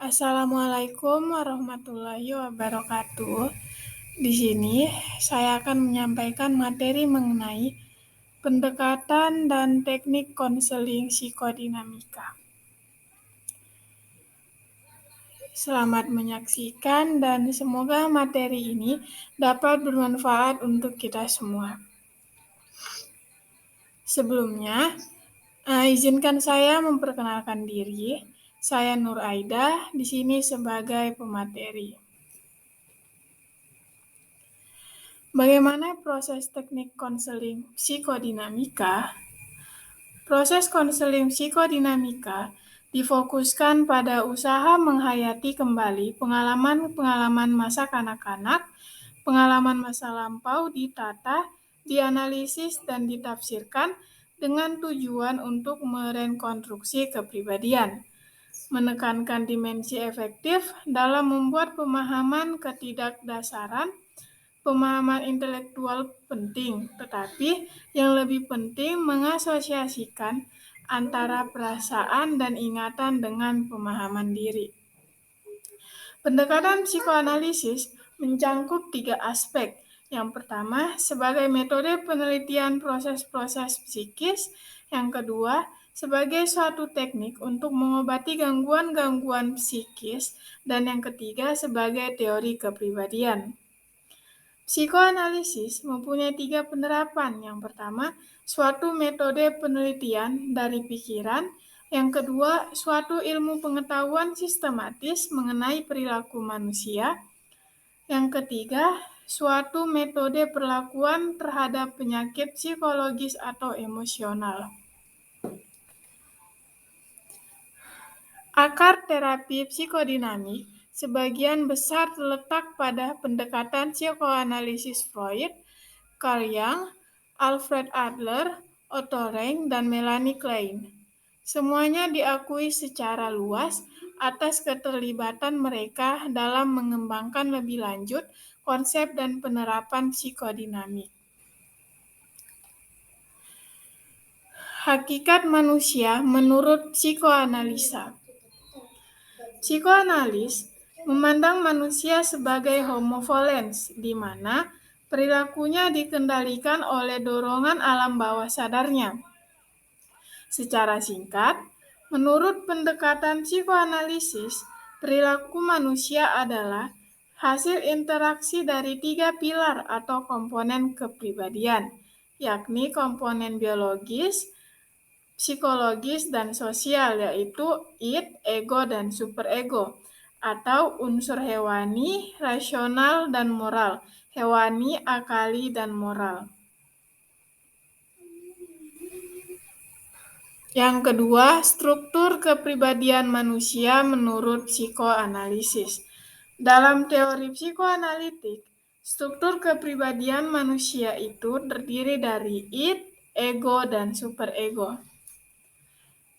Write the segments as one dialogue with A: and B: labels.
A: Assalamualaikum warahmatullahi wabarakatuh. Di sini saya akan menyampaikan materi mengenai pendekatan dan teknik konseling psikodinamika. Selamat menyaksikan dan semoga materi ini dapat bermanfaat untuk kita semua. Sebelumnya, izinkan saya memperkenalkan diri. Saya Nur Aida, di sini sebagai pemateri. Bagaimana proses teknik konseling psikodinamika? Proses konseling psikodinamika difokuskan pada usaha menghayati kembali pengalaman-pengalaman masa kanak-kanak, pengalaman masa lampau ditata, dianalisis, dan ditafsirkan dengan tujuan untuk merekonstruksi kepribadian, menekankan dimensi efektif dalam membuat pemahaman ketidakdasaran. Pemahaman intelektual penting, tetapi yang lebih penting mengasosiasikan antara perasaan dan ingatan dengan pemahaman diri. Pendekatan psikoanalisis mencangkup 3 aspek. Yang pertama, sebagai metode penelitian proses-proses psikis. Yang kedua, sebagai suatu teknik untuk mengobati gangguan-gangguan psikis. Dan yang ketiga, sebagai teori kepribadian. Psikoanalisis mempunyai 3 penerapan. Yang pertama, suatu metode penelitian dari pikiran. Yang kedua, suatu ilmu pengetahuan sistematis mengenai perilaku manusia. Yang ketiga, suatu metode perlakuan terhadap penyakit psikologis atau emosional. Akar terapi psikodinamik sebagian besar terletak pada pendekatan psikoanalisis Freud, Carl Jung, Alfred Adler, Otto Rank, dan Melanie Klein. Semuanya diakui secara luas atas keterlibatan mereka dalam mengembangkan lebih lanjut konsep dan penerapan psikodinamik. Hakikat manusia menurut psikoanalisa. Psikoanalis memandang manusia sebagai homo volens, di mana perilakunya dikendalikan oleh dorongan alam bawah sadarnya. Secara singkat, menurut pendekatan psikoanalisis, perilaku manusia adalah hasil interaksi dari 3 pilar atau komponen kepribadian, yakni komponen biologis, psikologis, dan sosial, yaitu id, ego, dan superego, atau unsur hewani, rasional, dan moral, hewani, akali, dan moral. Yang kedua, struktur kepribadian manusia menurut psikoanalisis. Dalam teori psikoanalitik, struktur kepribadian manusia itu terdiri dari id, ego, dan superego.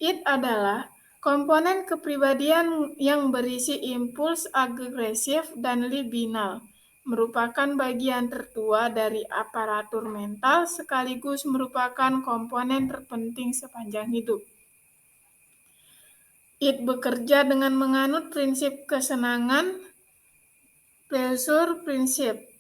A: Id adalah komponen kepribadian yang berisi impuls agresif dan libidinal, merupakan bagian tertua dari aparatur mental sekaligus merupakan komponen terpenting sepanjang hidup. Id bekerja dengan menganut prinsip kesenangan, pleasure prinsip.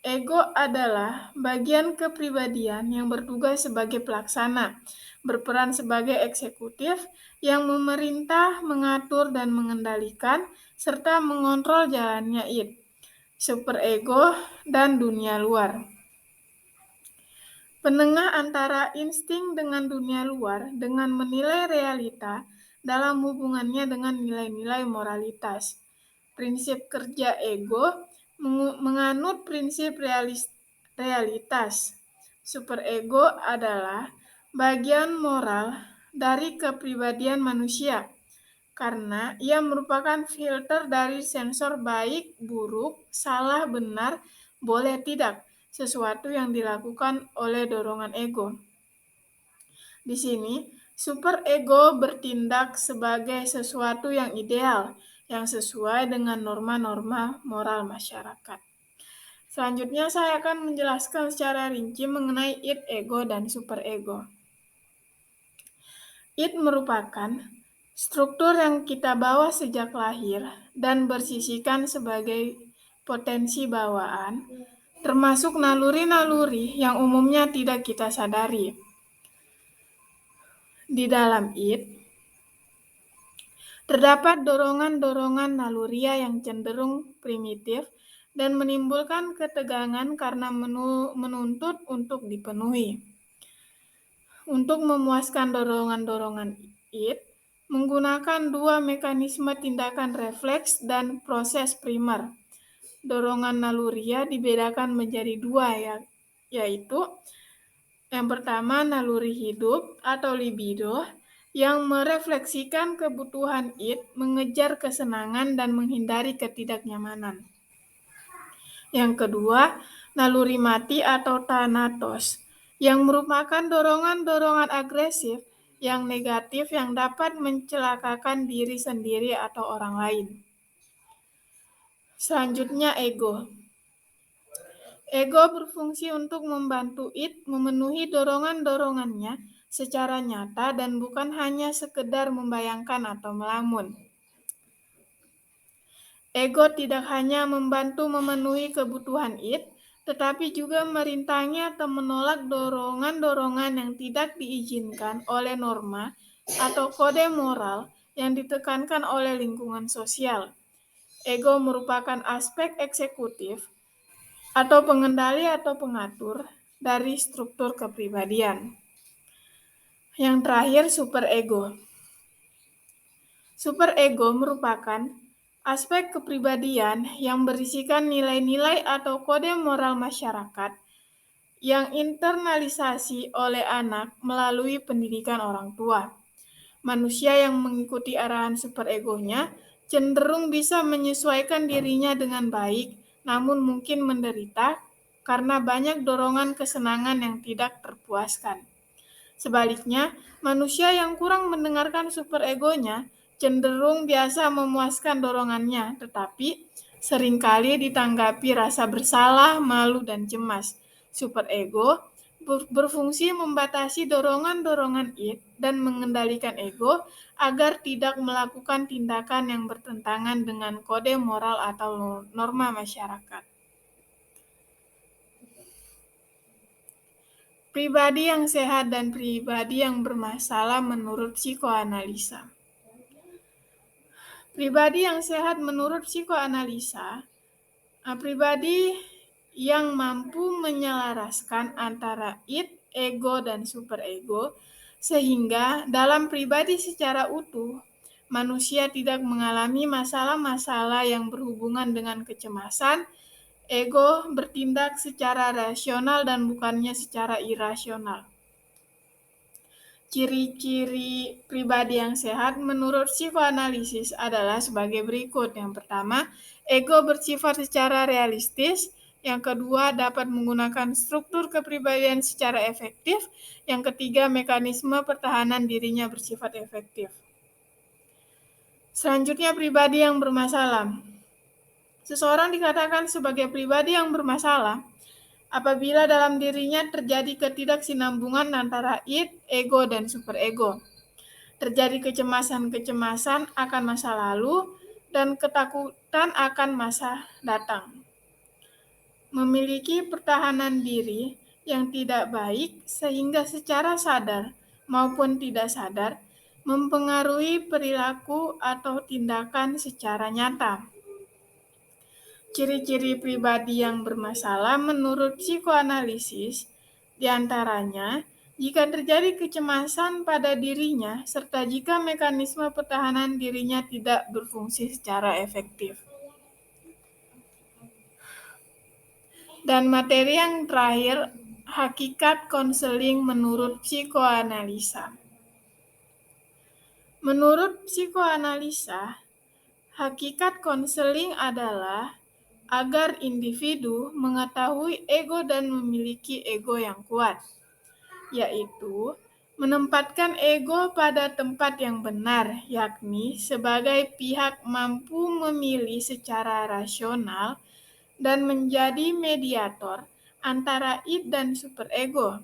A: Ego adalah bagian kepribadian yang bertugas sebagai pelaksana, berperan sebagai eksekutif yang memerintah, mengatur, dan mengendalikan, serta mengontrol jalannya id, superego, dan dunia luar. Penengah antara insting dengan dunia luar dengan menilai realita dalam hubungannya dengan nilai-nilai moralitas. Prinsip kerja ego menganut prinsip realitas. Superego adalah bagian moral dari kepribadian manusia, karena ia merupakan filter dari sensor baik, buruk, salah, benar, boleh, tidak, sesuatu yang dilakukan oleh dorongan ego. Di sini, superego bertindak sebagai sesuatu yang ideal, yang sesuai dengan norma-norma moral masyarakat. Selanjutnya saya akan menjelaskan secara rinci mengenai id, ego, dan superego. Id merupakan Struktur yang kita bawa sejak lahir dan bersisikan sebagai potensi bawaan, termasuk naluri-naluri yang umumnya tidak kita sadari. Di dalam id, terdapat dorongan-dorongan naluriah yang cenderung primitif dan menimbulkan ketegangan karena menuntut untuk dipenuhi. Untuk memuaskan dorongan-dorongan id, menggunakan dua mekanisme tindakan refleks dan proses primer. Dorongan naluriah dibedakan menjadi dua, yaitu yang pertama naluri hidup atau libido yang merefleksikan kebutuhan id mengejar kesenangan dan menghindari ketidaknyamanan. Yang kedua, naluri mati atau thanatos yang merupakan dorongan-dorongan agresif yang negatif yang dapat mencelakakan diri sendiri atau orang lain. Selanjutnya, ego. Ego berfungsi untuk membantu id memenuhi dorongan-dorongannya secara nyata dan bukan hanya sekedar membayangkan atau melamun. Ego tidak hanya membantu memenuhi kebutuhan id, tetapi juga merintangi atau menolak dorongan-dorongan yang tidak diizinkan oleh norma atau kode moral yang ditekankan oleh lingkungan sosial. Ego merupakan aspek eksekutif atau pengendali atau pengatur dari struktur kepribadian. Yang terakhir, superego. Superego merupakan aspek kepribadian yang berisikan nilai-nilai atau kode moral masyarakat yang internalisasi oleh anak melalui pendidikan orang tua. Manusia yang mengikuti arahan superegonya cenderung bisa menyesuaikan dirinya dengan baik, namun mungkin menderita karena banyak dorongan kesenangan yang tidak terpuaskan. Sebaliknya, manusia yang kurang mendengarkan superegonya cenderung biasa memuaskan dorongannya, tetapi seringkali ditanggapi rasa bersalah, malu, dan cemas. Superego berfungsi membatasi dorongan-dorongan id dan mengendalikan ego agar tidak melakukan tindakan yang bertentangan dengan kode moral atau norma masyarakat. Pribadi yang sehat dan pribadi yang bermasalah menurut psikoanalisa. Pribadi yang sehat menurut psikoanalisa, pribadi yang mampu menyelaraskan antara id, ego, dan superego, sehingga dalam pribadi secara utuh, manusia tidak mengalami masalah-masalah yang berhubungan dengan kecemasan. Ego bertindak secara rasional dan bukannya secara irasional. Ciri-ciri pribadi yang sehat menurut psikoanalisis adalah sebagai berikut. Yang pertama, ego bersifat secara realistis. Yang kedua, dapat menggunakan struktur kepribadian secara efektif. Yang ketiga, mekanisme pertahanan dirinya bersifat efektif. Selanjutnya, pribadi yang bermasalah. Seseorang dikatakan sebagai pribadi yang bermasalah apabila dalam dirinya terjadi ketidaksinambungan antara id, ego, dan superego. Terjadi kecemasan-kecemasan akan masa lalu dan ketakutan akan masa datang. Memiliki pertahanan diri yang tidak baik sehingga secara sadar maupun tidak sadar mempengaruhi perilaku atau tindakan secara nyata. Ciri-ciri pribadi yang bermasalah menurut psikoanalisis diantaranya jika terjadi kecemasan pada dirinya serta jika mekanisme pertahanan dirinya tidak berfungsi secara efektif. Dan materi yang terakhir, hakikat konseling menurut psikoanalisa. Menurut psikoanalisa, hakikat konseling adalah agar individu mengetahui ego dan memiliki ego yang kuat, yaitu menempatkan ego pada tempat yang benar, yakni sebagai pihak mampu memilih secara rasional dan menjadi mediator antara id dan superego.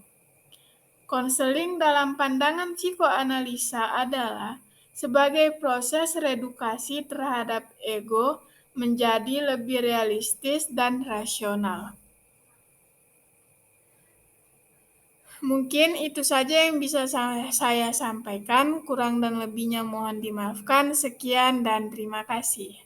A: Konseling dalam pandangan psikoanalisa adalah sebagai proses redukasi terhadap ego menjadi lebih realistis dan rasional. Mungkin itu saja yang bisa saya sampaikan, kurang dan lebihnya mohon dimaafkan. Sekian dan terima kasih.